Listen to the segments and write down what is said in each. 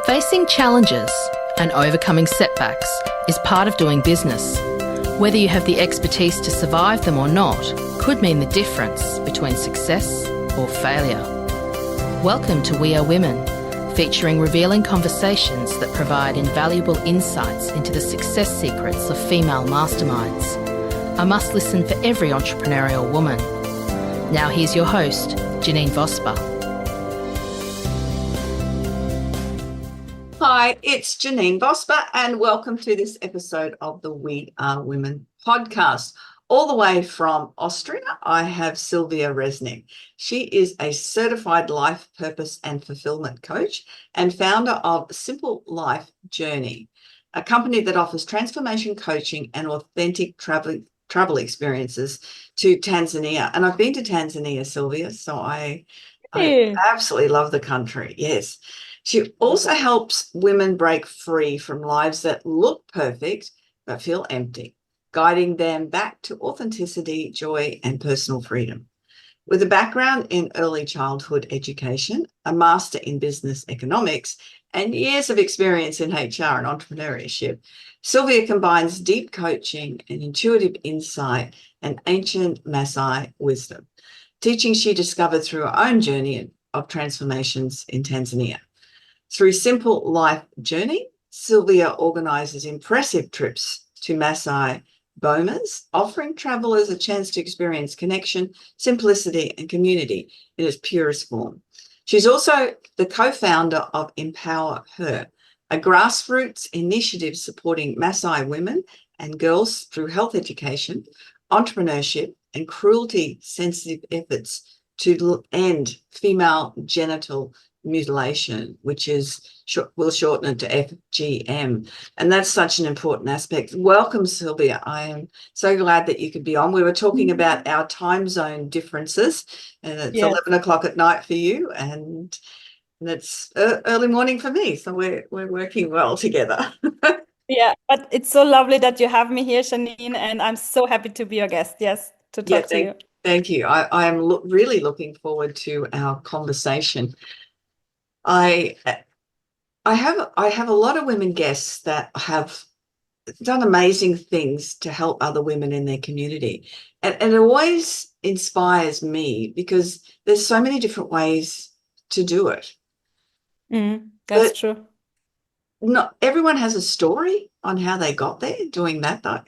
Facing challenges and overcoming setbacks is part of doing business. Whether you have the expertise to survive them or not could mean the difference between success or failure. Welcome to We Are Women, featuring revealing conversations that provide invaluable insights into the success secrets of female masterminds. A must listen for every entrepreneurial woman. Now here's your host, Janine Vosper. Hi, it's Janine Vosper, and welcome to this episode of the We Are Women podcast. All the way from Austria, I have Silvia Resnik. She is a certified life purpose and fulfillment coach and founder of Simple Life Journey, a company that offers transformation coaching and authentic travel experiences to Tanzania. And I've been to Tanzania, Silvia, so I absolutely love the country. Yes. She also helps women break free from lives that look perfect but feel empty, guiding them back to authenticity, joy, and personal freedom. With a background in early childhood education, a master in business economics, and years of experience in HR and entrepreneurship, Silvia combines deep coaching and intuitive insight and ancient Maasai wisdom, teaching she discovered through her own journey of transformations in Tanzania. Through Simple Life Journey, Silvia organises impressive trips to Maasai bomas, offering travellers a chance to experience connection, simplicity and community in its purest form. She's also the co-founder of Empower Her, a grassroots initiative supporting Maasai women and girls through health education, entrepreneurship and cruelty-sensitive efforts to end female genital mutilation, which is we'll shorten it to FGM, and that's such an important aspect. Welcome, Silvia. I am so glad that you could be on. We were talking about our time zone differences, and it's 11 o'clock at night for you, and it's early morning for me, so we're working well together. Yeah, but it's so lovely that you have me here, Janine, and I'm so happy to be your guest. Yes, to talk to you. Thank you. I am really looking forward to our conversation. I have a lot of women guests that have done amazing things to help other women in their community. And it always inspires me because there's so many different ways to do it. That's true. Not everyone has a story on how they got there doing that, though.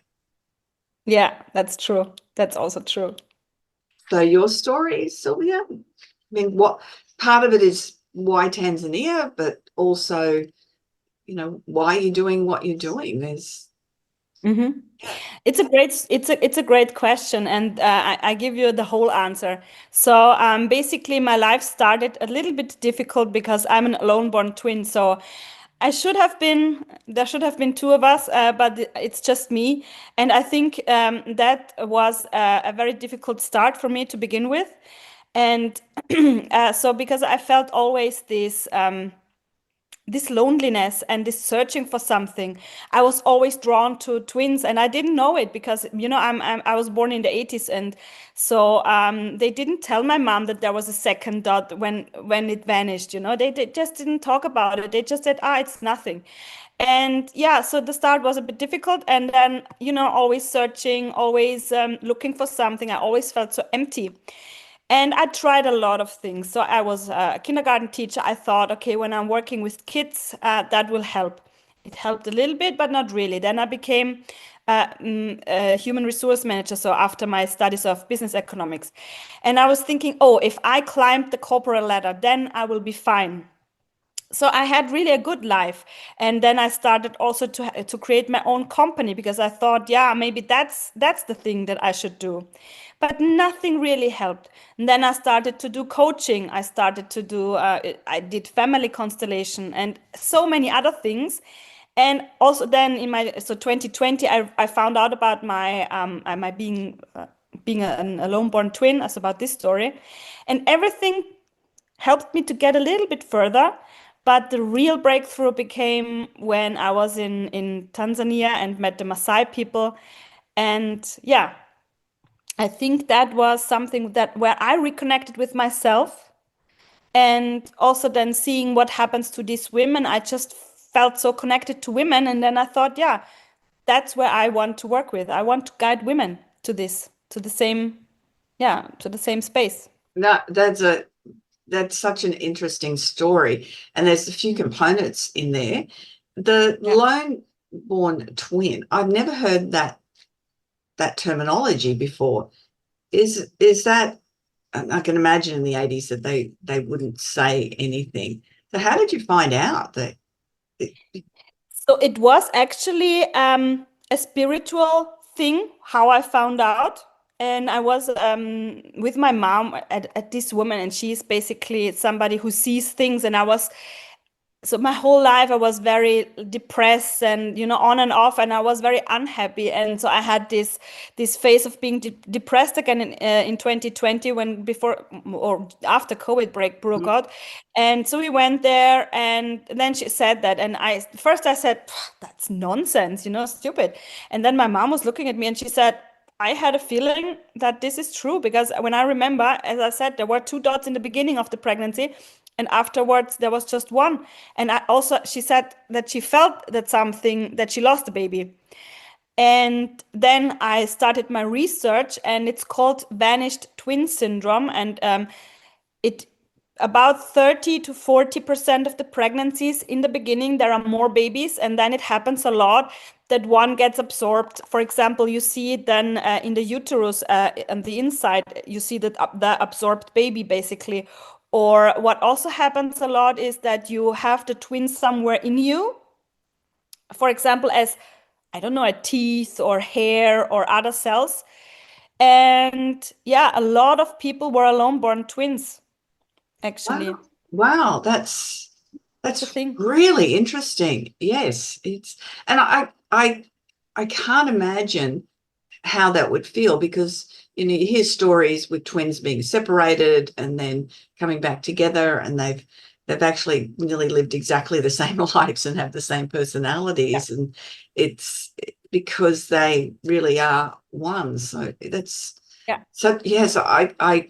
Yeah, that's true. That's also true. So your story, Silvia, I mean, what part of it is why Tanzania, but also, you know, why you're doing what you're doing. It's a great question, and I give you the whole answer. So basically, my life started a little bit difficult because I'm an alone-born twin. So there should have been two of us, but it's just me. And I think that was a very difficult start for me to begin with. And so because I felt always this loneliness and this searching for something, I was always drawn to twins, and I didn't know it because, you know, I was born in the 80s, and so they didn't tell my mom that there was a second dot when it vanished. You know, they just didn't talk about it. They just said, it's nothing. And yeah, so the start was a bit difficult, and then, you know, always searching, always looking for something. I always felt so empty. And I tried a lot of things. So I was a kindergarten teacher. I thought, okay, when I'm working with kids, that will help. It helped a little bit, but not really. Then I became a human resource manager. So after my studies of business economics. And I was thinking, if I climbed the corporate ladder, then I will be fine. So I had really a good life. And then I started also to create my own company because I thought, maybe that's the thing that I should do. But nothing really helped. And then I started to do coaching. I started to do, I did family constellation and so many other things. And also then 2020, I found out about my being an alone-born twin, as about this story. And everything helped me to get a little bit further. But the real breakthrough became when I was in Tanzania and met the Maasai people. And I think that was something where I reconnected with myself And also then seeing what happens to these women, I just felt so connected to women. And then I thought, yeah, that's where I want to work with. I want to guide women to this, to the same, yeah, to the same space. No, that's such an interesting story. And there's a few components in there. The Yeah. lone born twin, I've never heard that terminology before. Is that, I can imagine in the 80s that they wouldn't say anything. So how did you find out that So it was actually a spiritual thing, how I found out. And I was with my mom at this woman, and she's basically somebody who sees things. And I was, so my whole life I was very depressed and, you know, on and off, and I was very unhappy. And so I had this phase of being depressed again in 2020, when before or after COVID break broke out. And so we went there, and then she said that, and I said, that's nonsense, you know, stupid. And then my mom was looking at me and she said, I had a feeling that this is true, because when I remember, as I said, there were two dots in the beginning of the pregnancy, and afterwards there was just one. And she said that she felt that she lost the baby. And then I started my research, and it's called vanished twin syndrome. And it about 30 to 40% of the pregnancies in the beginning, there are more babies, and then it happens a lot that one gets absorbed. For example, you see it then in the uterus, on the inside, you see that the absorbed baby basically. Or what also happens a lot is that you have the twin somewhere in you, for example, as, I don't know, a teeth or hair or other cells. And yeah, a lot of people were alone born twins, actually. wow, It's a that's thing. really interesting. Yes, and I can't imagine how that would feel, because you hear stories with twins being separated and then coming back together, and they've actually nearly lived exactly the same lives and have the same personalities, and it's because they really are one. So that's Yeah. so yes, I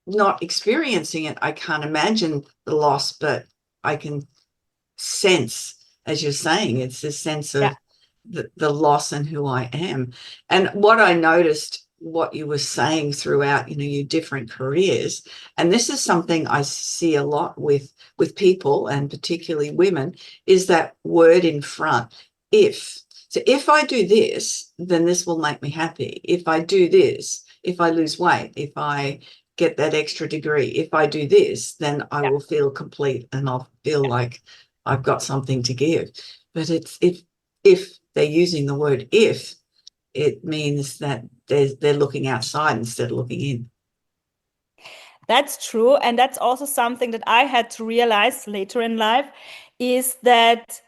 not experiencing it, I can't imagine the loss, but I can sense, as you're saying, it's this sense Yeah. of the loss and who I am. And what I noticed, what you were saying throughout, your different careers, and this is something I see a lot with people, and particularly women, is that word in front, if. So if I do this, then this will make me happy. If I do this, if I lose weight, if I get that extra degree, if I do this, then I will feel complete and I'll feel like I've got something to give. But it's if they're using the word if, it means that they're looking outside instead of looking in. That's true. And that's also something that I had to realize later in life, is that,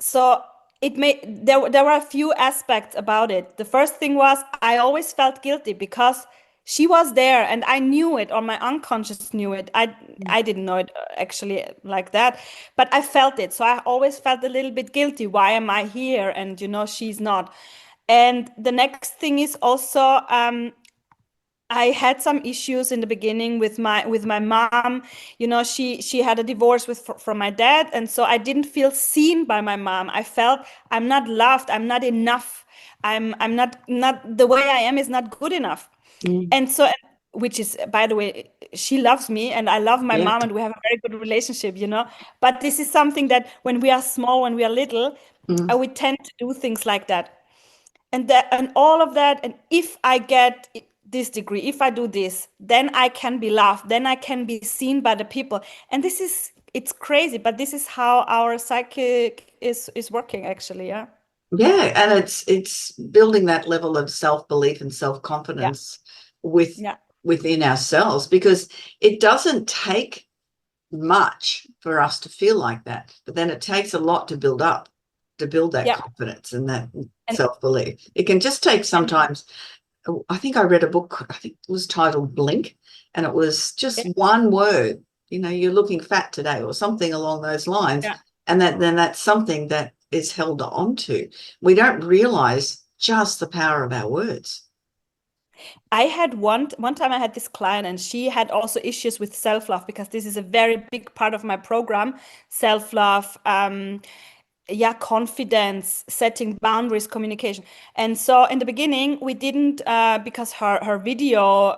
so there were a few aspects about it. The first thing was, I always felt guilty because she was there and I knew it, or my unconscious knew it. I didn't know it actually like that, but I felt it. So I always felt a little bit guilty. Why am I here? And she's not. And the next thing is also, I had some issues in the beginning with my mom. She had a divorce from my dad, and so I didn't feel seen by my mom. I felt I'm not loved. I'm not enough. I'm not the way I am is not good enough. And so, which is, by the way, she loves me and I love my Yeah. mom and we have a very good relationship. But this is something that when we are small, when we are little, we tend to do things like that. And all of that, and if I get this degree, if I do this, then I can be loved, then I can be seen by the people. And it's crazy, but this is how our psychic is working, actually. Yeah, and it's building that level of self-belief and Yeah. self-confidence Yeah. within ourselves, because it doesn't take much for us to feel like that, but then it takes a lot to build that Yeah. confidence and that And self-belief. It can just take and sometimes. I think I read a book, I think it was titled Blink, and it was just yeah. one word, you're looking fat today, or something along those lines. Yeah. And then that's something that is held on to. We don't realize just the power of our words. I had one time I had this client and she had also issues with self-love because this is a very big part of my program, self-love, yeah, confidence, setting boundaries, communication. And so in the beginning, we didn't, because her video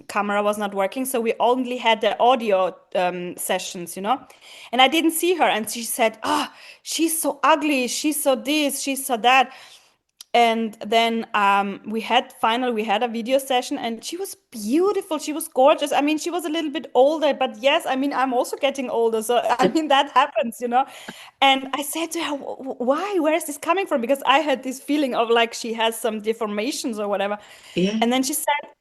camera was not working. So we only had the audio sessions, and I didn't see her. And she said, she's so ugly. She's so this, she's so that. And then we had a video session and she was beautiful. She was gorgeous. I mean, she was a little bit older, but yes, I mean, I'm also getting older. So, I mean, that happens. And I said to her, why? Where is this coming from? Because I had this feeling of like she has some deformations or whatever. Yeah. And then she said,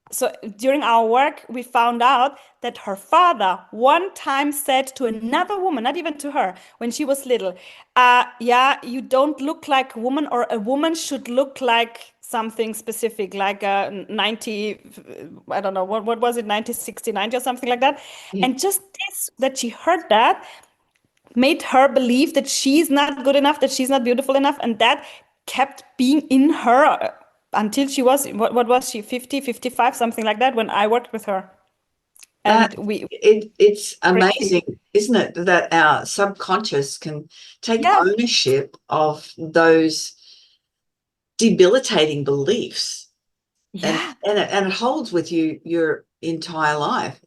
so during our work, we found out that her father one time said to another woman, not even to her, when she was little, yeah, you don't look like a woman, or a woman should look like something specific, like a 90, I don't know, what was it, 90, 60, 90 or something like that. Yeah. And just this, that she heard that, made her believe that she's not good enough, that she's not beautiful enough. And that kept being in her until she was, what was she, 50, 55, something like that, when I worked with her. And It's crazy. amazing, isn't it, that our subconscious can take Yeah, ownership of those debilitating beliefs, and yeah, it holds with you your entire life.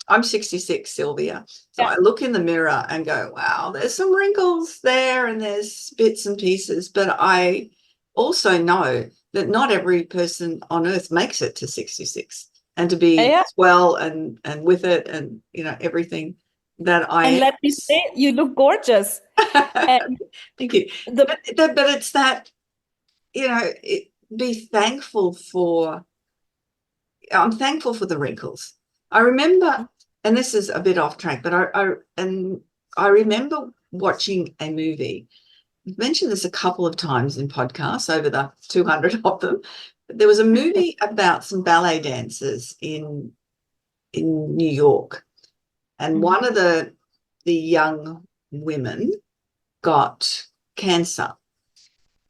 I'm 66, Sylvia. So yeah. I look in the mirror and go, wow, there's some wrinkles there and there's bits and pieces. But I also know that not every person on earth makes it to 66, and to be Yeah. well and with it, and everything that And I let me say, you look gorgeous. am. And Thank you. the But it's that, be thankful for. I'm thankful for the wrinkles. I remember, and this is a bit off track, but I remember watching a movie. I've mentioned this a couple of times in podcasts over the 200 of them. But there was a movie about some ballet dancers in New York, and Mhm. one of the young women got cancer.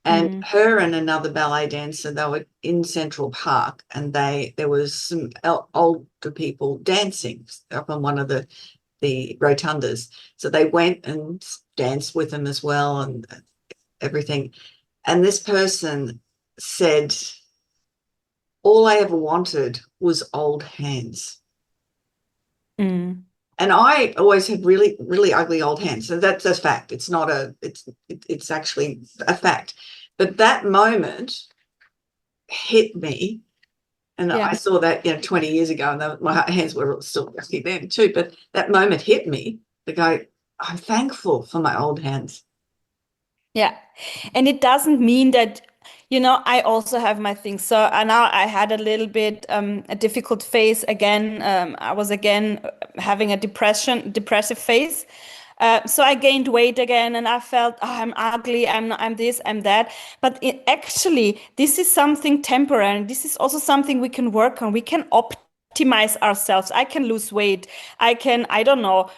And Mm. her and another ballet dancer, they were in Central Park, and there was some older people dancing up on one of the rotundas. So they went and danced with them as well, and everything. And this person said, all I ever wanted was old hands. Mm. And I always had really, really ugly old hands. So that's a fact. It's actually a fact. But that moment hit me, and I Yeah. saw that 20 years ago, and my hands were still rusty then too. But that moment hit me to go, I'm thankful for my old hands. Yeah. And it doesn't mean that, I also have my things. So now I had a little bit a difficult phase again. I was again having a depressive phase. So I gained weight again, and I felt, I'm ugly, I'm this, I'm that. But actually, this is something temporary. This is also something we can work on. We can optimize ourselves. I can lose weight. I can, I don't know,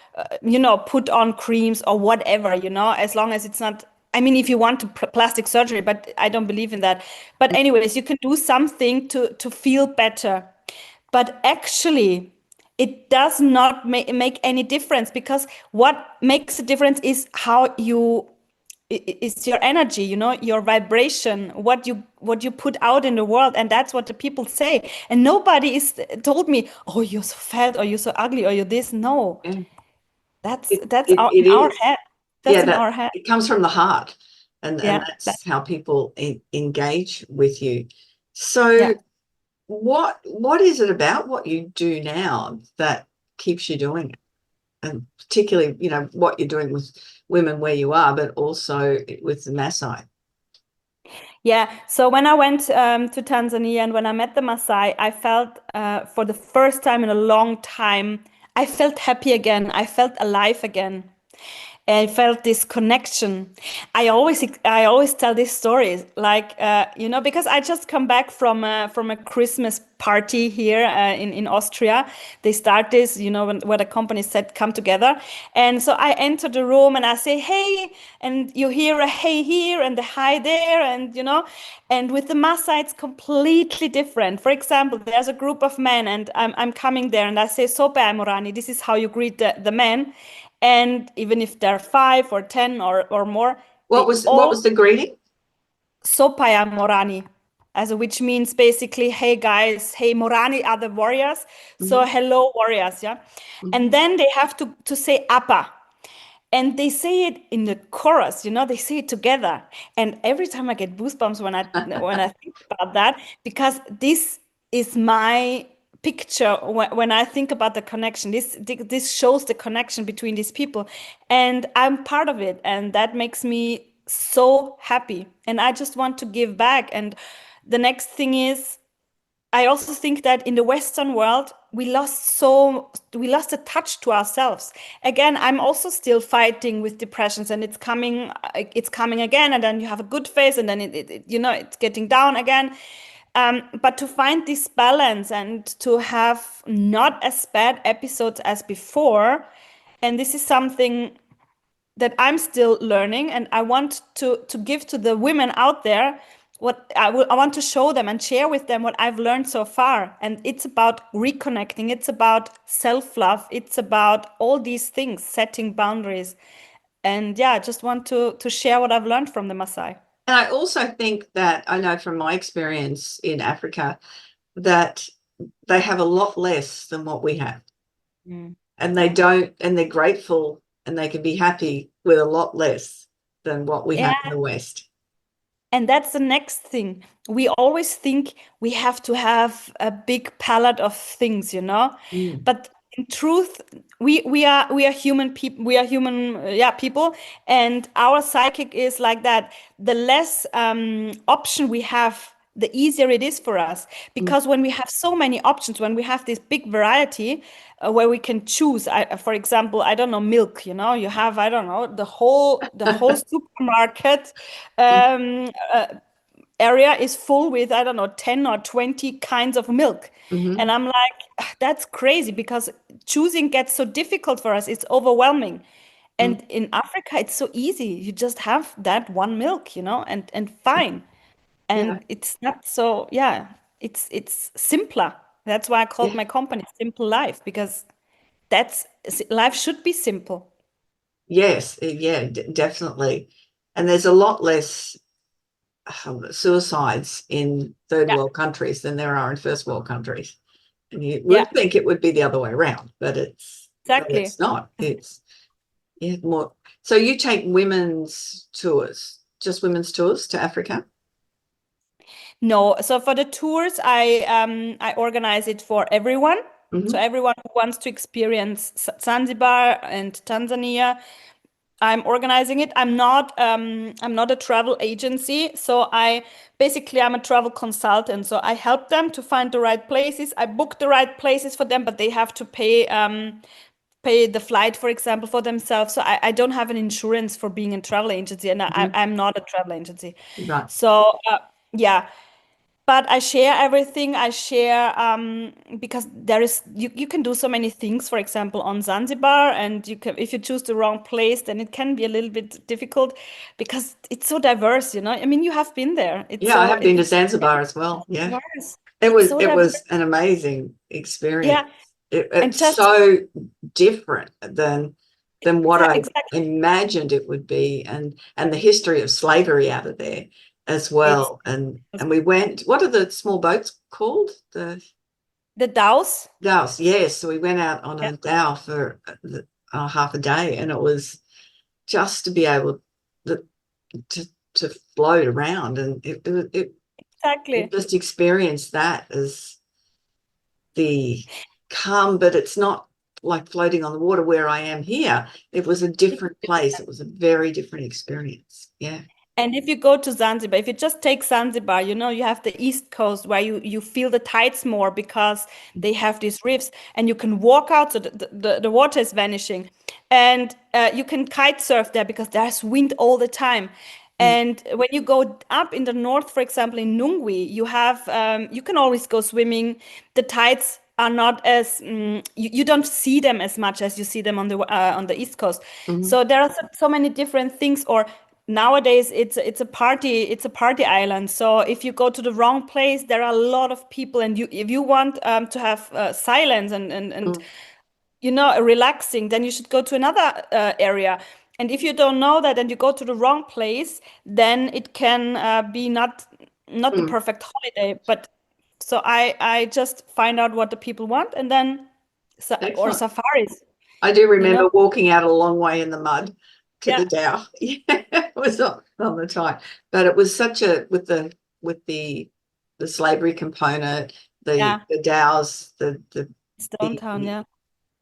put on creams or whatever, as long as it's not. I mean, if you want to plastic surgery, but I don't believe in that. But anyways, you can do something to feel better. But actually, it does not make any difference, because what makes a difference is how you is your energy, your vibration, what you put out in the world. And that's what the people say. And nobody is told me, oh, you're so fat, or you're so ugly, or you're this. No, Yeah, that's it in our is. head. That's Yeah, in that our head. it comes from the heart, and Yeah, that's how people engage with you. So yeah. what is it about what you do now that keeps you doing it? And particularly, what you're doing with women where you are, but also with the Maasai. Yeah, so when I went to Tanzania and when I met the Maasai, I felt for the first time in a long time, I felt happy again. I felt alive again. I felt this connection. I always tell these stories, like because I just come back from a Christmas party here in Austria. They start this, where the company said come together, and so I enter the room and I say hey, and you hear a hey here and a hi there, and and with the Maasai it's completely different. For example, there's a group of men, and I'm coming there, and I say sope amorani. This is how you greet the men. And even if there are 5 or 10 or more, What they was all the greeting? sopaya morani, as which means basically, hey guys, hey morani are the warriors, so Mhm, hello warriors, yeah. And mhm. then they have to say appa, and they say it in the chorus, they say it together. And every time I get goosebumps when I think about that, because this is my picture when I think about the connection. This shows the connection between these people, and I'm part of it, and that makes me so happy. And I just want to give back. And the next thing is, I also think that in the Western world, we lost a touch to ourselves. Again, I'm also still fighting with depressions, and it's coming again, and then you have a good phase, and then it's getting down again. But to find this balance and to have not as bad episodes as before, and this is something that I'm still learning, and I want to give to the women out there what I want to show them and share with them what I've learned so far. And it's about reconnecting, it's about self-love, it's about all these things, setting boundaries. And yeah, I just want to share what I've learned from the Maasai. And I also think that I know from my experience in Africa that they have a lot less than what we have. Mm. And they Yeah. don't, and they're grateful and they can be happy with a lot less than what we have in Yeah. the West. And that's the next thing. We always think we have to have a big palette of things. Mm. But in truth, we are human people. We are human, yeah, people, and our psychic is like that. The less option we have, the easier it is for us. Mm. Because when we have so many options, when we have this big variety, where we can choose, for example, I don't know, milk. You have, I don't know, the whole supermarket um, uh, area is full with, I don't know, 10 or 20 kinds of milk. Mhm. And I'm like, "Ah, that's crazy," because choosing gets so difficult for us. It's overwhelming. Mm. And in Africa, it's so easy. You just have that one milk, and fine. Yeah. And it's not so, yeah, it's simpler. That's why I called Yeah. my company Simple Life, because life should be simple. Yes. Yeah, definitely. And there's a lot less suicides in third Yeah, world countries than there are in first world countries. And you yeah, would think it would be the other way around, but exactly. it's not. It's yeah, more. So you take women's tours, just women's tours to Africa? No, so for the tours, I organize it for everyone. So Hmm. everyone who wants to experience Zanzibar and Tanzania, I'm organizing it. I'm not a travel agency, so I'm a travel consultant. So I help them to find the right places. I book the right places for them, but they have to pay the flight, for example, for themselves. So I don't have an insurance for being a travel agency, and Hmm. I'm not a travel agency. Right. So yeah, but I share everything. I share because you can do so many things. For example, on Zanzibar, and you can, if you choose the wrong place, then it can be a little bit difficult because it's so diverse. I mean, you have been there. It's Yeah, I so have been to it's Zanzibar as well. Yeah. diverse. It It's was so it diverse. was an amazing experience. Yeah, and It's just so different than what I exactly. imagined it would be, and the history of slavery out of there as It's well. And we went. What are the small boats called? The the DAOs. dhows. Yes, so we went out on Yeah, a dhow for half a day, and it was just to be able to to float around, and it exactly. just experienced that as the calm, but it's not like floating on the water where I am here. It was a different place. It was a very different experience. Yeah. And if you go to Zanzibar, if you just take Zanzibar, you have the East Coast where you feel the tides more because they have these reefs, and you can walk out, so the water is vanishing. And you can kite surf there because there's wind all the time. And when you go up in the north, for example, in Nungwi, you can always go swimming. The tides are not as you don't see them as much as you see them on the East Coast. So there are so many different things. Or nowadays, it's a party island. So if you go to the wrong place, there are a lot of people, and if you want to have silence and relaxing, then you should go to another area. And if you don't know that and you go to the wrong place, then it can be not the perfect holiday. But so I just find out what the people want, and then or Excellent. safaris, I do you remember know. walking out a long way in the mud to the Yeah, Dow. Yeah, it was on the time, but it was such a with the slavery component, yeah, the Dows, the Stone yeah.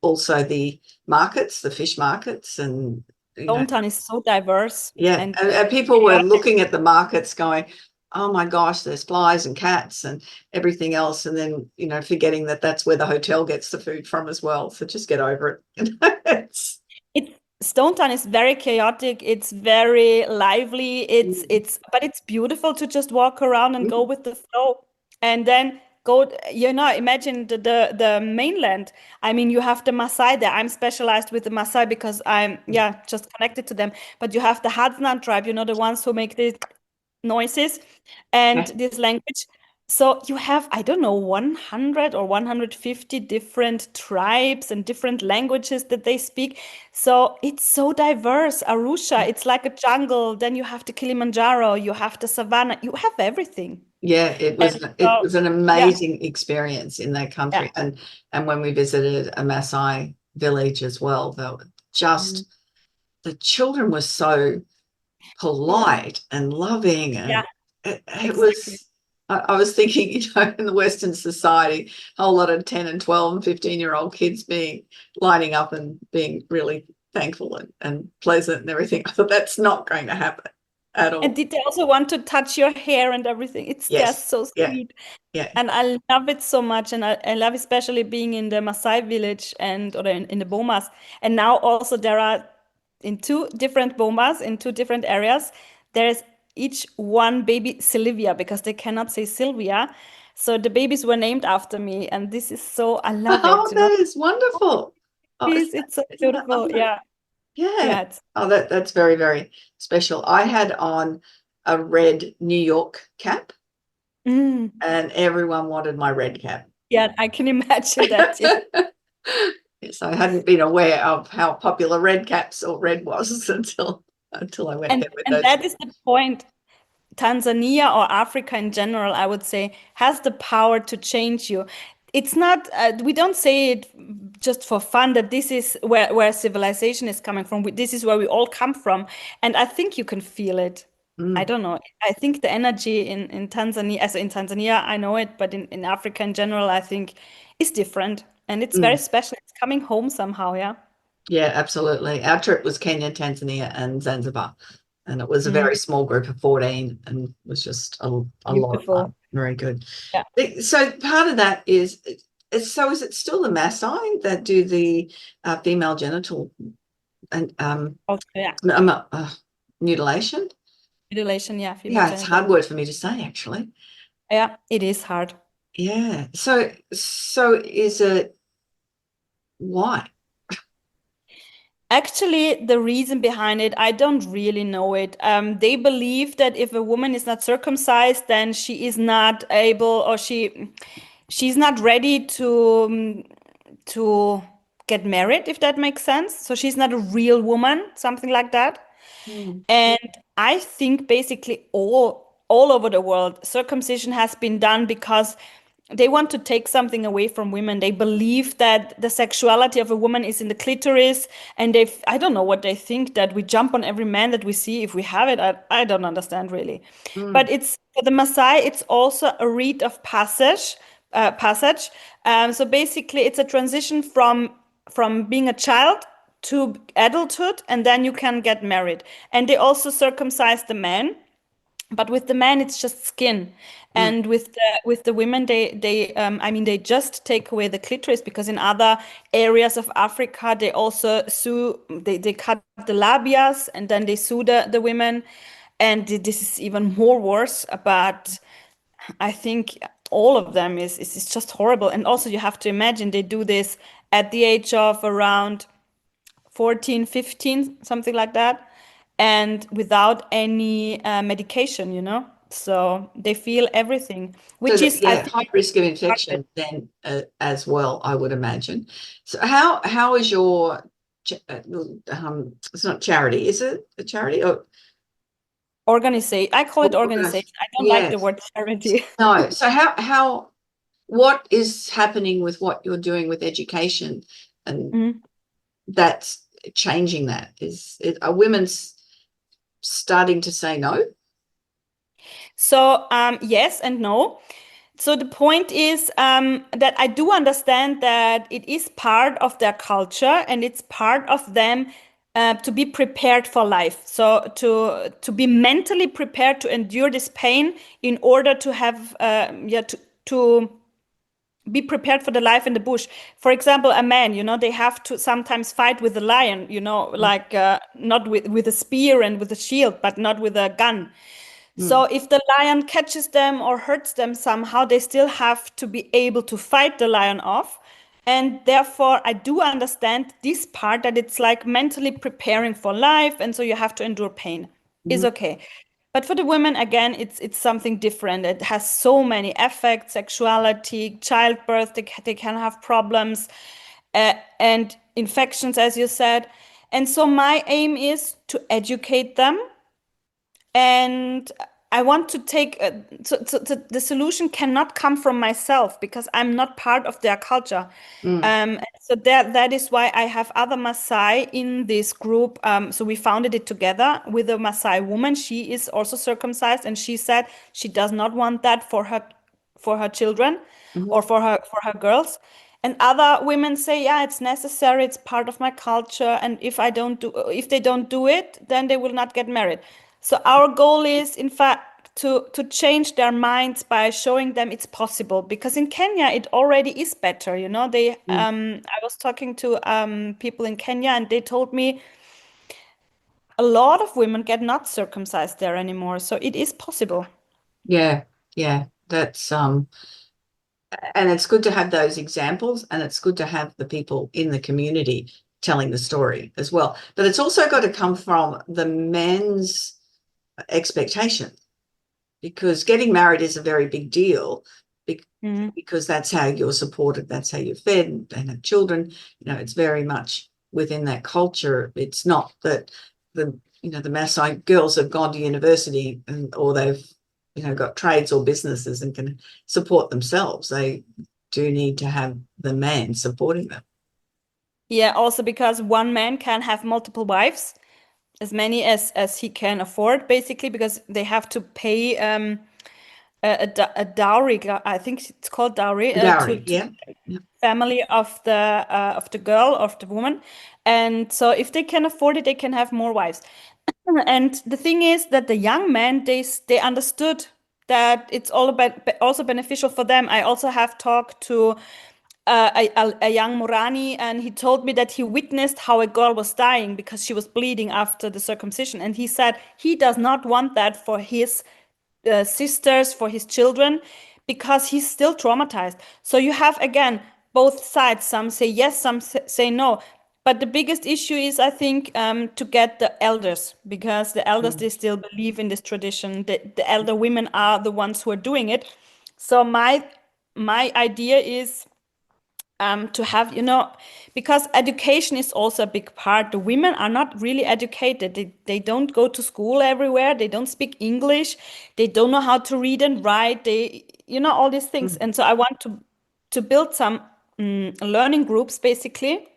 also the markets, the fish markets, and Stone is so diverse yeah, and and people were chaotic. looking at the markets going, oh my gosh, there's flies and cats and everything else. And then, forgetting that that's where the hotel gets the food from as well. So just get over it. It Stone Town is very chaotic. It's very lively. But it's beautiful to just walk around and go with the flow. And then imagine the mainland. I mean, you have the Maasai there. I'm specialized with the Maasai because I'm just connected to them. But you have the Hadsnan tribe, the ones who make these noises and Yeah. this language. So you have, I don't know, 100 or 150 different tribes and different languages that they speak. So it's so diverse. Arusha, it's like a jungle. Then you have the Kilimanjaro, you have the savannah, you have everything. Yeah, it And was it so, was an yeah, amazing experience in that yeah. country. And when we visited a Maasai village as well, they were just the children were so polite and loving, Yeah, and it exactly. was I was thinking, in the Western society, a whole lot of 10 and 12 and 15-year-old kids lining up and being really thankful and pleasant and everything. I thought that's not going to happen at And all. did they also want to touch your hair and everything? They're Yes. so Yeah. sweet. Yeah. And I love it so much. And I love especially being in the Maasai village or in the Bomas. And now also there are in two different Bomas, in two different areas, there is each one baby Silvia because they cannot say Sylvia. So the babies were named after me. And this is so, I love Oh, it. that is wonderful. Oh, It's so isn't that beautiful. lovely? Yeah. Yeah. Yeah. It's, Oh, that's very, very special. I had on a red New York cap, mm, and everyone wanted my red cap. yeah, I can imagine that. Yeah. Yes, I hadn't been aware of how popular red caps or red was until I went And there with and those. that is the point. Tanzania or Africa in general, I would say, has the power to change you. It's not, we don't say it just for fun that this is where civilization is coming from. This is where we all come from. And I think you can feel it. I Mm, don't know. I think the energy in Tanzania, as in Tanzania, I know it, but in Africa in general, I think is different. And it's very mm. special. It's coming home somehow, yeah. Yeah, absolutely. Our trip was Kenya, Tanzania, and Zanzibar, and it was a Mm, very small group of 14, and was just a lot of fun. beautiful. Very good. Yeah. So part of that is it still the Maasai that do the female genital and Also, yeah. mutilation? Mutilation, yeah, female Yeah, it's a genital. hard word for me to say, actually. Yeah, it is hard. Yeah. So is it why? Actually, the reason behind it, I don't really know it. They believe that if a woman is not circumcised, then she is not able, or she's not ready to get married, if that makes sense. So she's not a real woman, something like that. Mm, And I think basically all over the world, circumcision has been done because they want to take something away from women. They believe that the sexuality of a woman is in the clitoris, and I don't know what they think, that we jump on every man that we see if we have it. I don't understand really. mm, But it's for the Maasai, it's also a rite of passage. So basically, it's a transition from being a child to adulthood, and then you can get married. And they also circumcise the man. But with the men, it's just skin. And with the women, I mean, they just take away the clitoris, because in other areas of Africa, they also they cut the labias, and then they sue the women. And this is even more worse. But I think all of them is just horrible. And also, you have to imagine they do this at the age of around 14, 15, something like that, and without any medication, So they feel everything, So which that, is, I yeah, think, high risk of infection then as well, I would imagine. So how is your it's not charity, is it a charity or organization. I call it organized? organization. I don't like the Yes. word charity. No. So how what is happening with what you're doing with education and Mhm. that's changing that? Are women starting to say no? So, yes and no. So the point is that I do understand that it is part of their culture, and it's part of them to be prepared for life. So to be mentally prepared to endure this pain in order to have to be prepared for the life in the bush. For example, a man, they have to sometimes fight with a lion, like not with a spear and with a shield, but not with a gun. So Mm, if the lion catches them or hurts them somehow, they still have to be able to fight the lion off. And therefore, I do understand this part, that it's like mentally preparing for life. And so you have to endure pain. Is mm, okay. But for the women, again, it's something different. It has so many effects: sexuality, childbirth, they can have problems, and infections, as you said. And so my aim is to educate them, and I want to take the solution cannot come from myself, because I'm not part of their culture. mm, So that is why I have other Maasai in this group. So we founded it together with a Maasai woman. She is also circumcised, and she said she does not want that for her children, mhm. or for her girls. And other women say, yeah, it's necessary, it's part of my culture, and if they don't do it, then they will not get married. So our goal is, in fact, to change their minds by showing them it's possible. Because in Kenya, it already is better. Mm. I was talking to people in Kenya, and they told me a lot of women get not circumcised there anymore. So it is possible. Yeah, yeah, that's and it's good to have those examples, and it's good to have the people in the community telling the story as well. But it's also got to come from the men's expectation, because getting married is a very big deal Mhm. because that's how you're supported, that's how you're fed and have children. It's very much within that culture. It's not that the Maasai girls have gone to university or they've got trades or businesses and can support themselves. They do need to have the man supporting them. Yeah, also because one man can have multiple wives, as many as he can afford, basically, because they have to pay a dowry. I think it's called dowry, Dowry, to yeah. the Yeah. family of the girl, of the woman. And so if they can afford it, they can have more wives. And the thing is that the young men, they understood that it's all about also beneficial for them. I also have talked to a young Morani, and he told me that he witnessed how a girl was dying because she was bleeding after the circumcision. And he said he does not want that for his sisters, for his children, because he's still traumatized. So you have, again, both sides. Some say yes, some say no. But the biggest issue is, I think, to get the elders, because the elders, Mm. they still believe in this tradition. The elder women are the ones who are doing it. So my idea is to have, because education is also a big part. The women are not really educated. They don't go to school everywhere. They don't speak English. They don't know how to read and write. All these things. Mm. And so I want to build some learning groups, basically,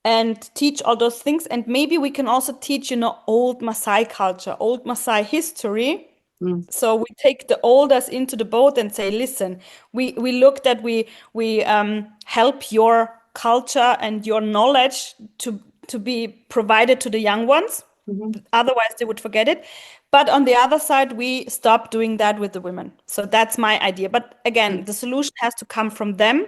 and teach all those things. And maybe we can also teach, old Maasai culture, old Maasai history. Mm. So we take the elders into the boat and say, listen, we look that we help your culture and your knowledge to be provided to the young ones. Otherwise, they would forget it. But on the other side, we stop doing that with the women. So that's my idea. But again, the solution has to come from them.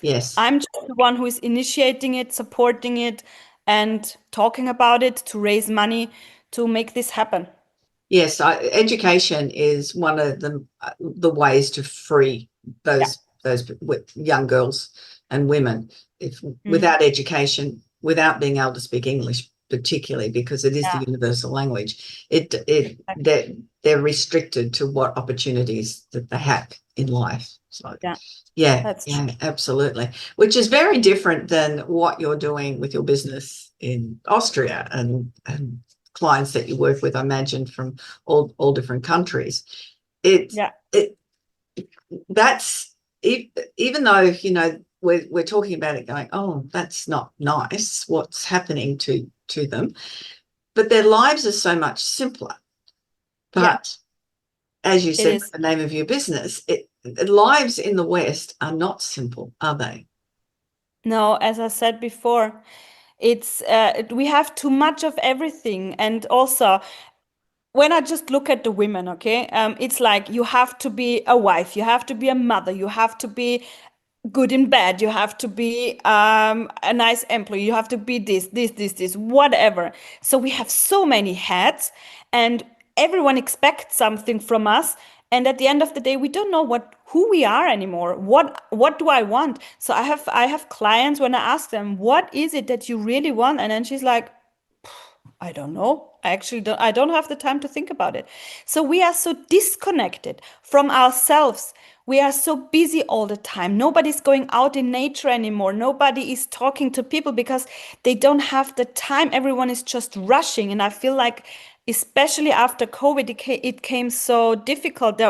Yes. I'm just the one who is initiating it, supporting it, and talking about it to raise money to make this happen. Yes, education is one of the ways to free those young girls and women. If without education, without being able to speak English, particularly because it is the universal language, they're restricted to what opportunities that they have in life. So That's yeah, absolutely. Which is very different than what you're doing with your business in Austria and clients that you work with, I imagine, from all different countries. That's even though, you know, we're talking about it going, oh, that's not nice, what's happening to them. But their lives are so much simpler. But as you said, the name of your business, lives in the West are not simple, are they? No, as I said before, it's we have too much of everything. And also, when I just look at the women, okay, it's like you have to be a wife, you have to be a mother, you have to be good in bed, you have to be a nice employee, you have to be this, whatever. So we have so many hats, and everyone expects something from us. And at the end of the day, we don't know who we are anymore. What do I want? So I have clients, when I ask them, what is it that you really want? And then she's like, I don't know. I don't have the time to think about it. So we are so disconnected from ourselves. We are so busy all the time. Nobody's going out in nature anymore. Nobody is talking to people because they don't have the time. Everyone is just rushing. And I feel like, especially after COVID, it came so difficult.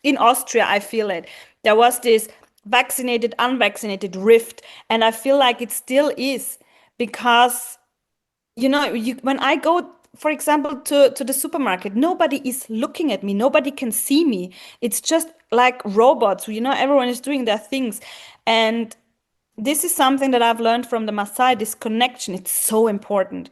In Austria, I feel it. There was this vaccinated, unvaccinated rift. And I feel like it still is, because when I go, for example, to the supermarket, nobody is looking at me, nobody can see me. It's just like robots, everyone is doing their things. And this is something that I've learned from the Maasai. This connection, it's so important.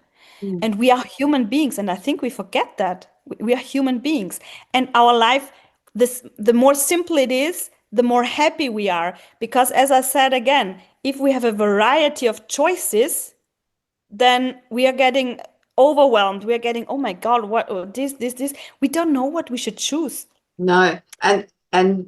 And we are human beings, and I think we forget that we are human beings. And our life, the more simple it is, the more happy we are. Because, as I said again, if we have a variety of choices, then we are getting overwhelmed. We are getting, oh my God, what, this. We don't know what we should choose. No. And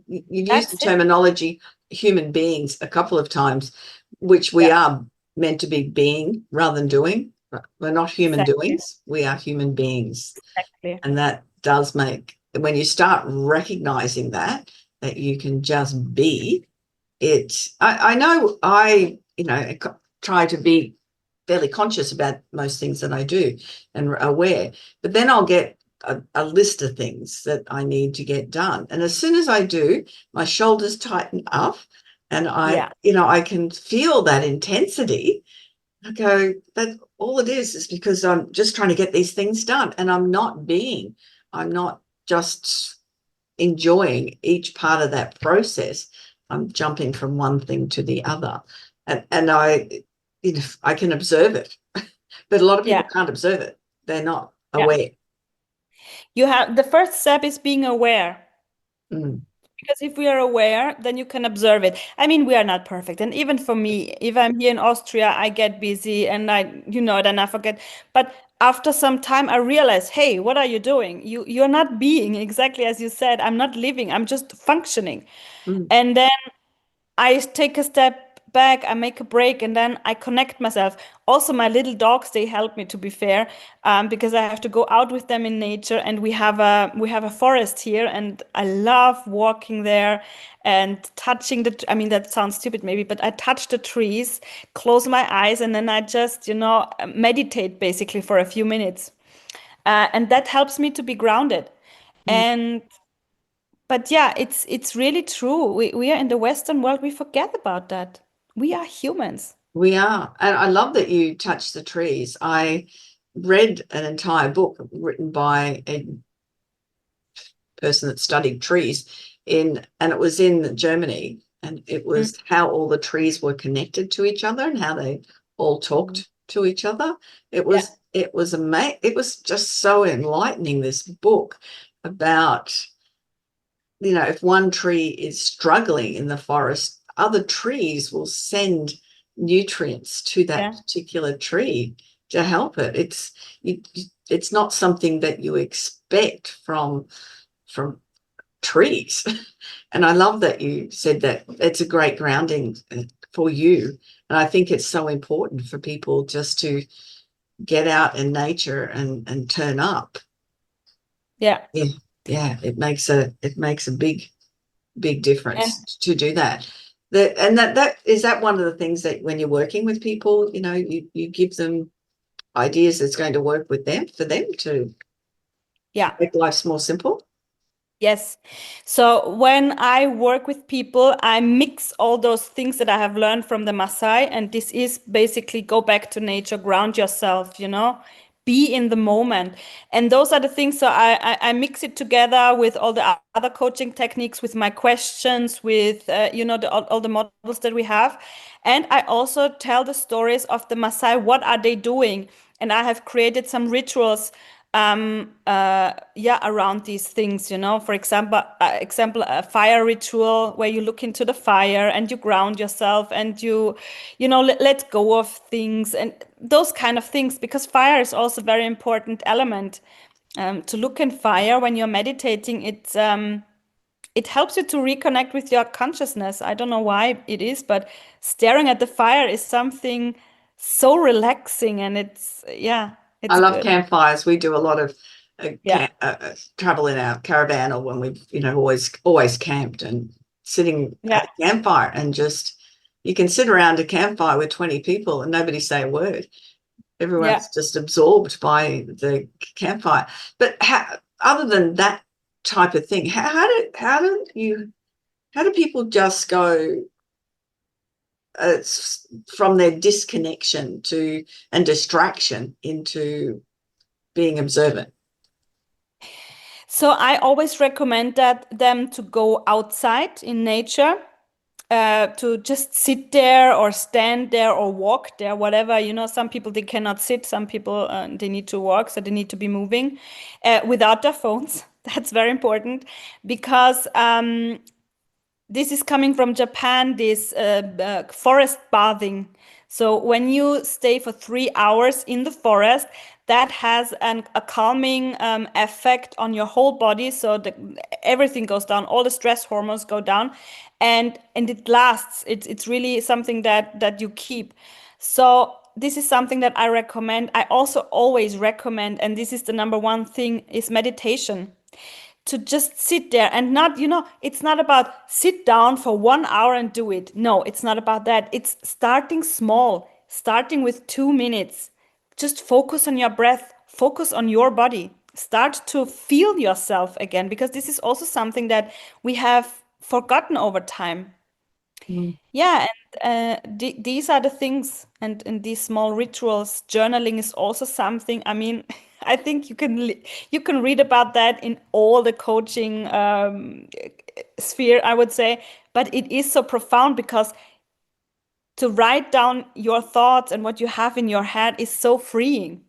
you've used the terminology human beings a couple of times, which we are meant to be being rather than doing. We're not human doings. We are human beings. Exactly. And that does make, when you start recognizing that you can just be it. I know I try to be fairly conscious about most things that I do and aware, but then I'll get a list of things that I need to get done. And as soon as I do, my shoulders tighten up and I can feel that intensity. I go, that all it is because I'm just trying to get these things done, and I'm not just enjoying each part of that process. I'm jumping from one thing to the other. And I can observe it, but a lot of people can't observe it. They're not aware. The first step is being aware. Because if we are aware, then you can observe it. I mean, we are not perfect. And even for me, if I'm here in Austria, I get busy and then I forget. But after some time, I realize, hey, what are you doing? You're not being exactly as you said. I'm not living. I'm just functioning. And then I take a step back, I make a break, and then I connect myself. Also, my little dogs, they help me, to be fair, because I have to go out with them in nature, and we have a forest here, and I love walking there and touching I mean, that sounds stupid maybe, but I touch the trees, close my eyes, and then I just, meditate basically for a few minutes. And that helps me to be grounded. But yeah, it's really true. We are in the Western world, we forget about that. We are humans. We are. And I love that you touch the trees. I read an entire book written by a person that studied trees and it was in Germany, and it was how all the trees were connected to each other and how they all talked to each other. It Yeah. was amazing. It was just so enlightening, this book about, if one tree is struggling in the forest, other trees will send nutrients to that particular tree to help it. It's not something that you expect from trees. And I love that you said that. It's a great grounding for you. And I think it's so important for people just to get out in nature and turn up. Yeah. Yeah. It makes a big difference to do that. That is that one of the things that when you're working with people, you give them ideas that's going to work with them, for them to make life more simple. Yes. So when I work with people, I mix all those things that I have learned from the Maasai. And this is basically go back to nature, ground yourself, be in the moment. And those are the things. So I mix it together with all the other coaching techniques, with my questions, with, all the models that we have. And I also tell the stories of the Maasai. What are they doing? And I have created some rituals around these things, for example, a fire ritual where you look into the fire and you ground yourself and you let go of things and those kind of things, because fire is also a very important element. To look in fire when you're meditating, it helps you to reconnect with your consciousness. I don't know why it is, but staring at the fire is something so relaxing, and it's I love good. campfires. We do a lot of travel in our caravan, or when we've always camped, and sitting at a campfire, and just you can sit around a campfire with 20 people and nobody say a word. Everyone's just absorbed by the campfire. But other than that type of thing, how do people just go from their disconnection and distraction into being observant? So I always recommend them to go outside in nature, to just sit there or stand there or walk there, whatever. Some people, they cannot sit. Some people, they need to walk, so they need to be moving without their phones. That's very important, because this is coming from Japan, this forest bathing. So when you stay for 3 hours in the forest, that has a calming effect on your whole body. So everything goes down, all the stress hormones go down, and it lasts. It's really something that you keep. So this is something that I recommend. I also always recommend, and this is the number one thing, is meditation. To just sit there and not, it's not about sit down for 1 hour and do it. No, it's not about that. It's starting small, starting with 2 minutes. Just focus on your breath, focus on your body. Start to feel yourself again, because this is also something that we have forgotten over time. Yeah, and these are the things, and these small rituals. Journaling is also something. I mean, I think you can read about that in all the coaching sphere, I would say, but it is so profound, because to write down your thoughts and what you have in your head is so freeing.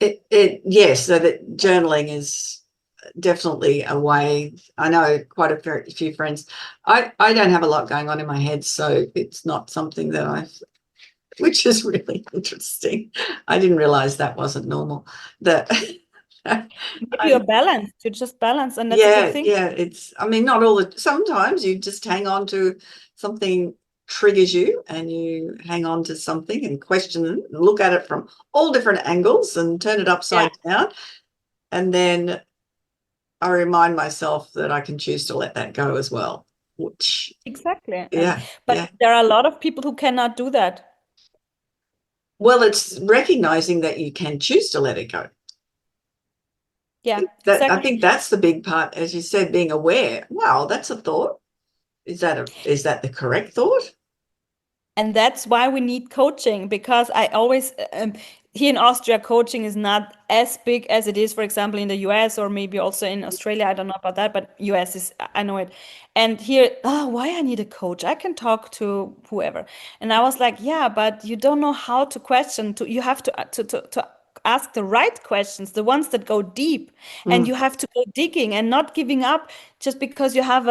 Yes, so that journaling is definitely a way. I know quite a few friends. I don't have a lot going on in my head, so it's not something that which is really interesting. I didn't realize that wasn't normal. That Maybe you're balanced. You're just balanced, and that's a good thing. Yeah, not sometimes you just hang on to something, triggers you, and you hang on to something and question it and look at it from all different angles and turn it upside down. And then I remind myself that I can choose to let that go as well. Which exactly. But there are a lot of people who cannot do that. Well, it's recognizing that you can choose to let it go. Yeah, exactly. I think that's the big part, as you said, being aware. Wow, that's a thought. Is that the correct thought? And that's why we need coaching, because I always, here in Austria, coaching is not as big as it is, for example, in the US or maybe also in Australia. I don't know about that, but US is, I know it. And here, oh, why I need a coach? I can talk to whoever. And I was like, yeah, but you don't know how to question. You have to ask the right questions, the ones that go deep, and Mm. you have to go digging and not giving up just because you have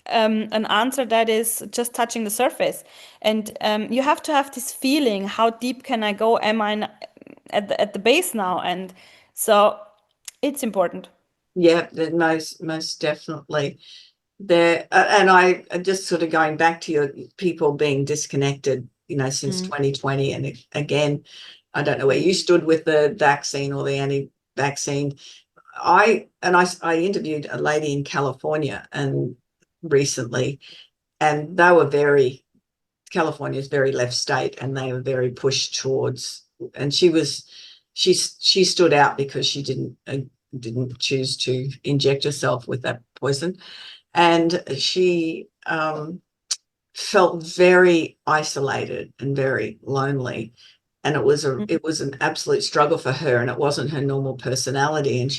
an answer that is just touching the surface. And you have to have this feeling: how deep can I go? Am I at the base now? And so it's important. Yeah, most definitely. There and I just sort of going back to your people being disconnected, since 2020, and again, I don't know where you stood with the vaccine or the anti-vaccine. I interviewed a lady in California and recently, and they were California's very left state, and they were very pushed towards, and she stood out because she didn't choose to inject herself with that poison, and she felt very isolated and very lonely, and it was an absolute struggle for her, and it wasn't her normal personality, and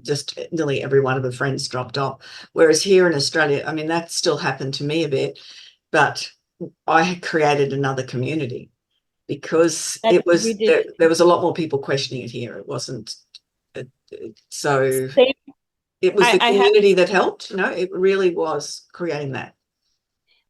just nearly every one of her friends dropped off. Whereas here in Australia, I mean, that still happened to me a bit, but I had created another community because That's what we did. there was a lot more people questioning it here. It wasn't so. Same. It was the I have. community that helped. It really was creating that.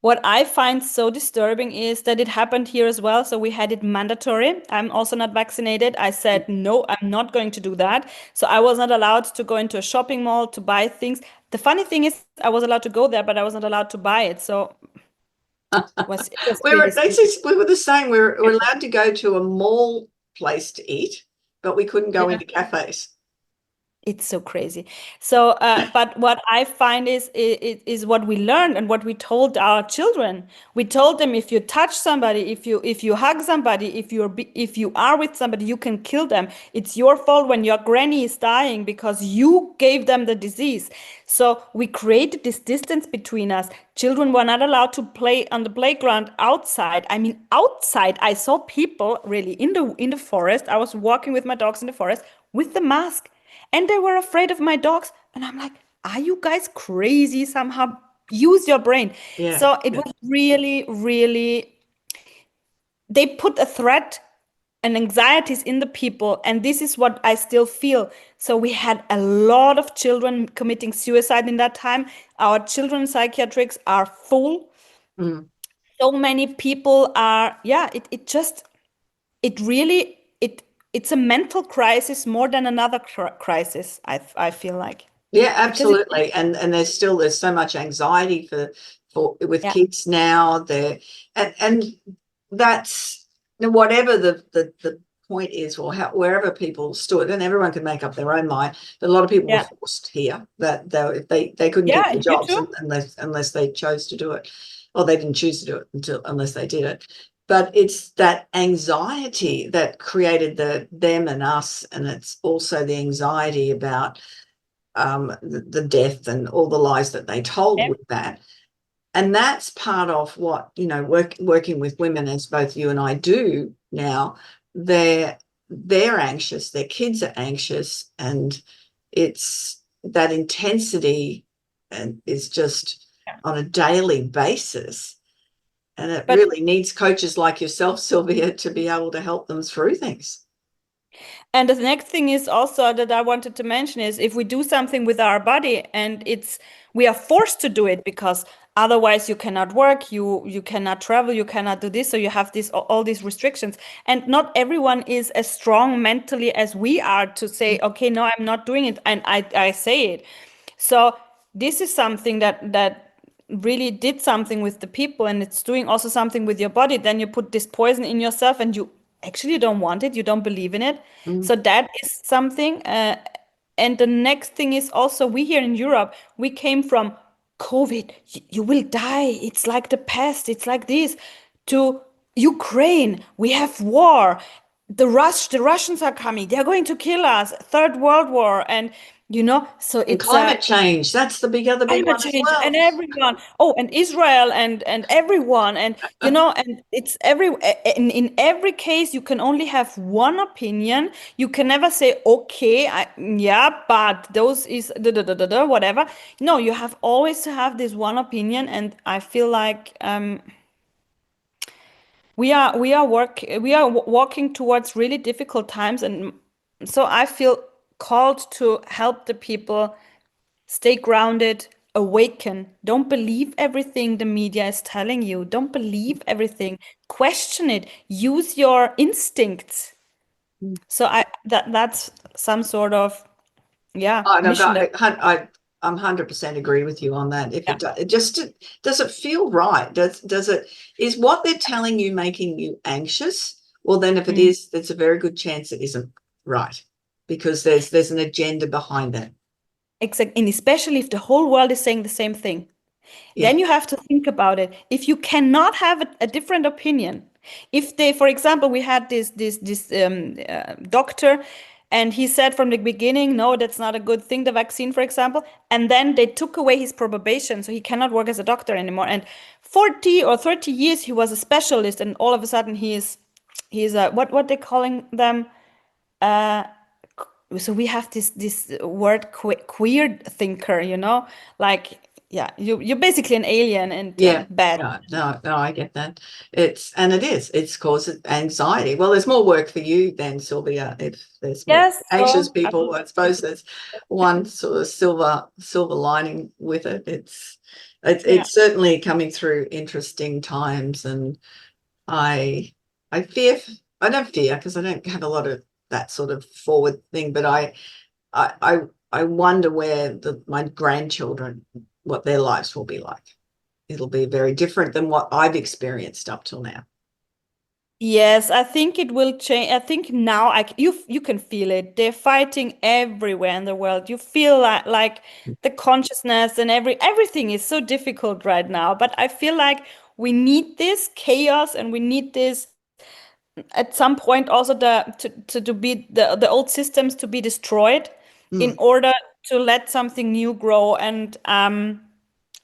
What I find so disturbing is that it happened here as well. So we had it mandatory. I'm also not vaccinated. I said, no, I'm not going to do that. So I was not allowed to go into a shopping mall to buy things. The funny thing is, I was allowed to go there, but I was not allowed to buy it. So it was pretty scary. We were the same. We're allowed to go to a mall place to eat, but we couldn't go Yeah. into cafes. It's so crazy. So, but what I find is what we learned and what we told our children. We told them, if you touch somebody, if you hug somebody, if you are with somebody, you can kill them. It's your fault when your granny is dying because you gave them the disease. So we created this distance between us. Children were not allowed to play on the playground outside. I mean, outside, I saw people really in the forest. I was walking with my dogs in the forest with the mask, and they were afraid of my dogs. And I'm like, are you guys crazy? Somehow use your brain. Yeah. So it was really, really, they put a threat and anxieties in the people. And this is what I still feel. So we had a lot of children committing suicide in that time. Our children's psychiatrics are full. Mm. So many people are, yeah, it really, it's a mental crisis more than another crisis, I feel like. Yeah, Because absolutely. And there's so much anxiety with yeah, kids now. And that's whatever the point is, or wherever people stood, and everyone can make up their own mind. But a lot of people were yeah, forced here that they couldn't keep yeah, their you jobs too. unless they chose to do it, or they didn't choose to do it unless they did it. But it's that anxiety that created them and us, and it's also the anxiety about the death and all the lies that they told Yeah. with that. And that's part of what, working with women, as both you and I do now. They're anxious, their kids are anxious, and it's that intensity and is just on a daily basis. And it But really needs coaches like yourself, Silvia, to be able to help them through things. And the next thing is also that I wanted to mention is, if we do something with our body and we are forced to do it because otherwise you cannot work, you cannot travel, you cannot do this, so you have all these restrictions. And not everyone is as strong mentally as we are to say, okay, no, I'm not doing it, and I say it. So this is something that really did something with the people, and it's doing also something with your body. Then you put this poison in yourself and you actually don't want it, you don't believe in it. Mm. So that is something. And the next thing is also, we here in Europe, we came from COVID, you will die, it's like the pest, it's like this, to Ukraine, we have war, the Russians are coming, they're going to kill us, Third World War. And So And it's climate change, that's the other big climate one as change well. and everyone, and Israel and everyone, and and it's in every case you can only have one opinion. You can never say, okay, yeah, but those is whatever. No, you have always to have this one opinion, and I feel like walking towards really difficult times, and so I feel called to help the people stay grounded, awaken. Don't believe everything the media is telling you. Don't believe everything. Question it. Use your instincts. So that's some sort of Oh, no, mission that I'm 100% agree with you on that. If yeah. it just does it feel right? Is what they're telling you making you anxious? Well, then if it Mm. is, there's a very good chance it isn't right, because there's an agenda behind that. Exactly. And especially if the whole world is saying the same thing. Yeah. Then you have to think about it. If you cannot have a different opinion, if they, for example, we had this doctor, and he said from the beginning, no, that's not a good thing, the vaccine, for example, and then they took away his probation, so he cannot work as a doctor anymore. And 40 or 30 years he was a specialist, and all of a sudden he's a what they calling them. Uh, so we have this word queer thinker, like yeah, you're basically an alien and Yeah. bad. No, I get that. It's caused anxiety. Well, there's more work for you then, Sylvia. If there's more Yes, anxious so I people, will. I suppose there's one sort of silver lining with it. Yeah. It's certainly coming through interesting times, and I I fear I don't fear, because I don't have a lot of that sort of forward thing, but I I, I wonder where my grandchildren, what their lives will be like. It'll be very different than what I've experienced up till now. Yes, I think it will change. I think now you can feel it. They're fighting everywhere in the world. You feel like the consciousness and everything is so difficult right now. But I feel like we need this chaos, and we need this at some point also to be the old systems to be destroyed in Mm, order to let something new grow. And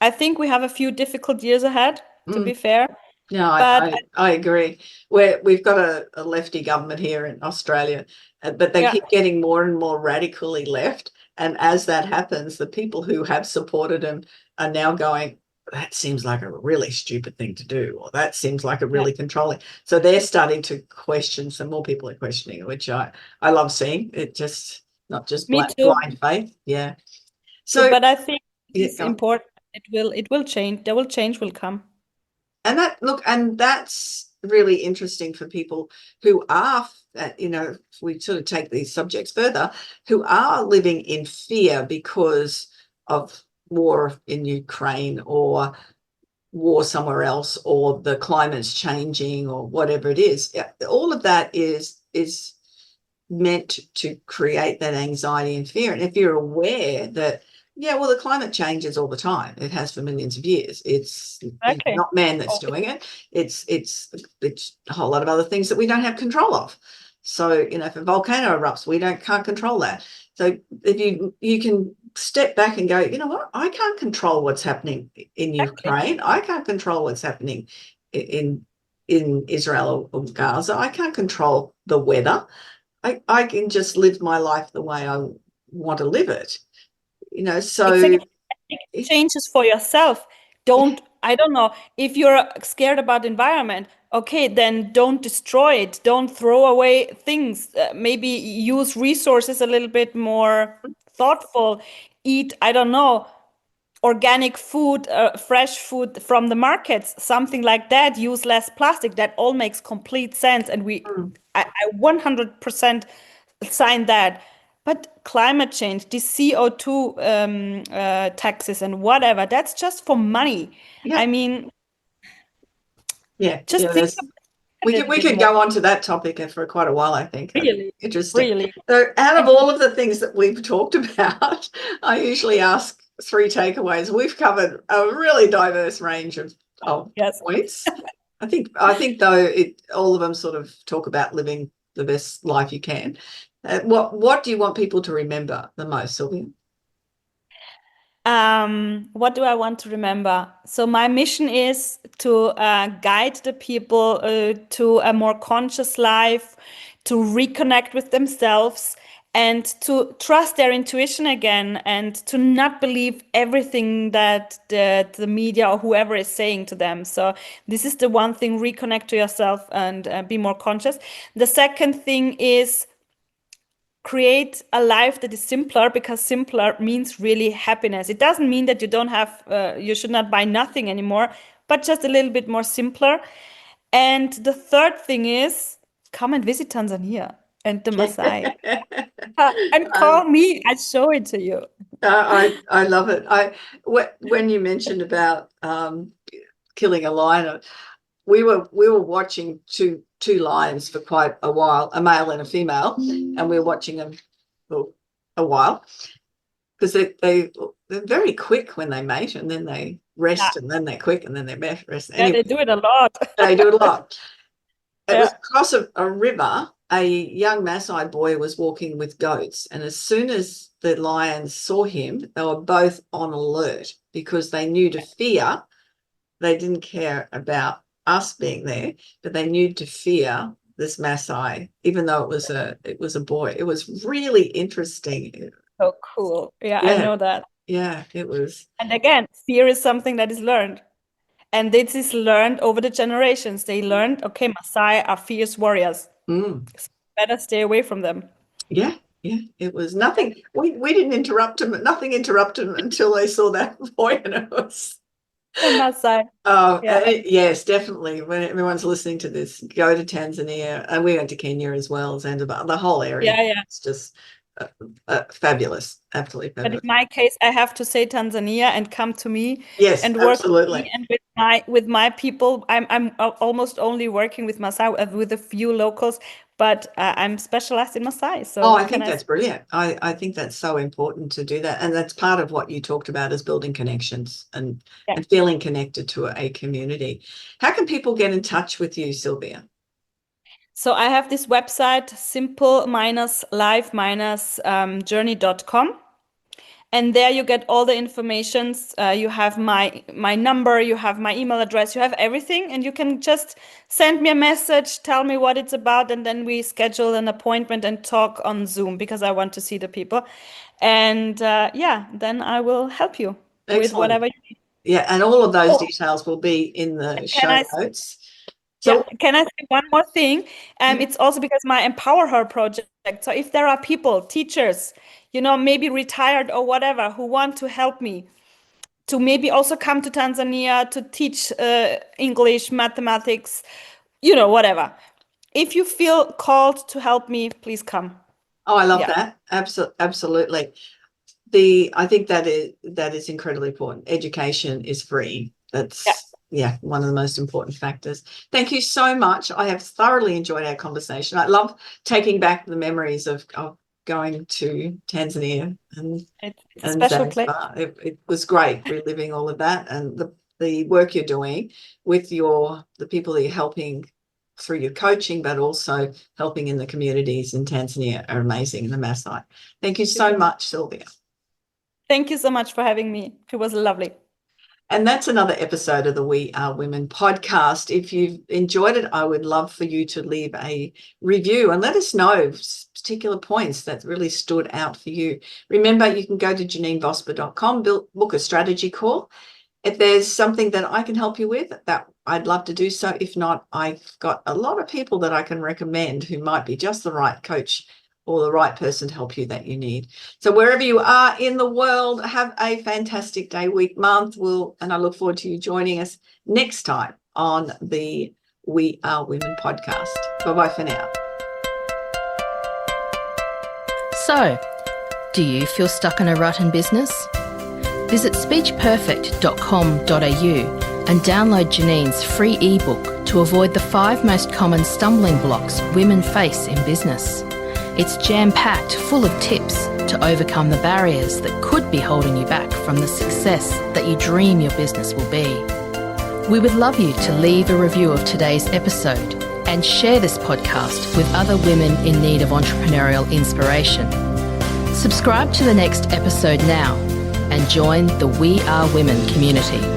I think we have a few difficult years ahead, to be mm. fair. No, But I agree. We've got a lefty government here in Australia, but they yeah, keep getting more and more radically left. And as that happens, the people who have supported him are now going, that seems like a really stupid thing to do, or that seems like a yeah, really controlling. So they're starting to question. Some more people are questioning, which I love seeing. It just not just me too. blind faith. Yeah. So, So but I think yeah, this is important. It will change. There will change will come. and that's really interesting for people who are, if we sort of take these subjects further, who are living in fear because of war in Ukraine, or war somewhere else, or the climate's changing, or whatever it is. Yeah, all of that is meant to create that anxiety and fear. And if you're aware that, yeah, well, the climate changes all the time. It has for millions of years. It's Okay. not man that's Oh, doing it. It's a whole lot of other things that we don't have control of. So, if a volcano erupts, we can't control that. So if you can step back and go, you know what, I can't control what's happening in exactly. Ukraine. I can't control what's happening in Israel or Gaza. I can't control the weather. I can just live my life the way I want to live it. So Exactly. Make changes for yourself. I don't know, if you're scared about the environment, okay, then don't destroy it. Don't throw away things. Maybe use resources a little bit more thoughtful. Eat, I don't know, organic food, fresh food from the markets, something like that. Use less plastic. That all makes complete sense. And I 100% sign that. But climate change, the CO2 taxes and whatever, that's just for money. yeah, I mean, yeah. just think There's about it we a could little we bit could more. go on to that topic for quite a while, I think. Really, Interesting. really. So out of And all of the things that we've talked about, I usually ask three takeaways. We've covered a really diverse range of yes, points. I think though all of them sort of talk about living the best life you can. What do you want people to remember the most, Sylvia? What do I want to remember? So my mission is to guide the people to a more conscious life, to reconnect with themselves, and to trust their intuition again, and to not believe everything that the media or whoever is saying to them. So this is the one thing: reconnect to yourself and be more conscious. The second thing is create a life that is simpler, because simpler means really happiness. It doesn't mean that you don't have, you should not buy nothing anymore, but just a little bit more simpler. And the third thing is come and visit Tanzania and the Maasai. And call me, I'll show it to you. I love it. When you mentioned about killing a lion, we were watching two lions for quite a while, a male and a female, and we were watching them for a while because they're very quick when they mate, and then they rest, and then they're quick, and then they rest. Yeah, Anyway, they do it a lot. they do it a lot. It Yeah. was across a river. A young Maasai boy was walking with goats, and as soon as the lions saw him, they were both on alert because they knew to fear. They didn't care about us being there, but they knew to fear this Maasai, even though it was a boy. It was really interesting. So cool. Yeah, I Yeah. know that. Yeah, it was. And again, fear is something that is learned. And this is learned over the generations. They learned, okay, Maasai are fierce warriors. Mm. Better stay away from them. Yeah, it was nothing. We didn't interrupt them. Nothing interrupted them until they saw that boy, and it was. Maasai. Oh, Yeah. yes, definitely. When everyone's listening to this, go to Tanzania, and we went to Kenya as well, Zanzibar, the whole area. Yeah. It's just fabulous, absolutely But fabulous. in my case, I have to say Tanzania and come to me. Yes, and work absolutely. with me and with my people. I'm almost only working with Maasai, with a few locals, but I'm specialized in Maasai. So I think that's brilliant. I think that's so important to do that, and that's part of what you talked about, is building connections and feeling connected to a community. How can people get in touch with you, Sylvia? So I have this website, simple-life-journey.com. And there you get all the informations. You have my number, you have my email address, you have everything. And you can just send me a message, tell me what it's about, and then we schedule an appointment and talk on Zoom, because I want to see the people. And then I will help you with whatever you need. Yeah, and all of those details will be in the show notes. So can I say one more thing? It's also because my Empower Her project. So if there are people, teachers, maybe retired or whatever, who want to help me to maybe also come to Tanzania to teach English, mathematics, whatever. If you feel called to help me, please come. Oh, I love that. Absolutely. I think that is incredibly important. Education is free. That's one of the most important factors. Thank you so much. I have thoroughly enjoyed our conversation. I love taking back the memories of going to Tanzania and Zanzibar. It was great reliving all of that, and the work you're doing with the people that you're helping through your coaching, but also helping in the communities in Tanzania are amazing, the Maasai. Thank you so much, Sylvia. Thank you so much for having me. It was lovely. And that's another episode of the We Are Women podcast. If you've enjoyed it, I would love for you to leave a review and let us know particular points that really stood out for you. Remember, you can go to JanineVosper.com, book a strategy call. If there's something that I can help you with, that I'd love to do so. If not, I've got a lot of people that I can recommend who might be just the right coach or the right person to help you that you need. So wherever you are in the world, have a fantastic day, week, month. And I look forward to you joining us next time on the We Are Women podcast. Bye-bye for now. So, do you feel stuck in a rut in business? Visit speechperfect.com.au and download Janine's free ebook to avoid the 5 most common stumbling blocks women face in business. It's jam-packed, full of tips to overcome the barriers that could be holding you back from the success that you dream your business will be. We would love you to leave a review of today's episode and share this podcast with other women in need of entrepreneurial inspiration. Subscribe to the next episode now and join the We Are Women community.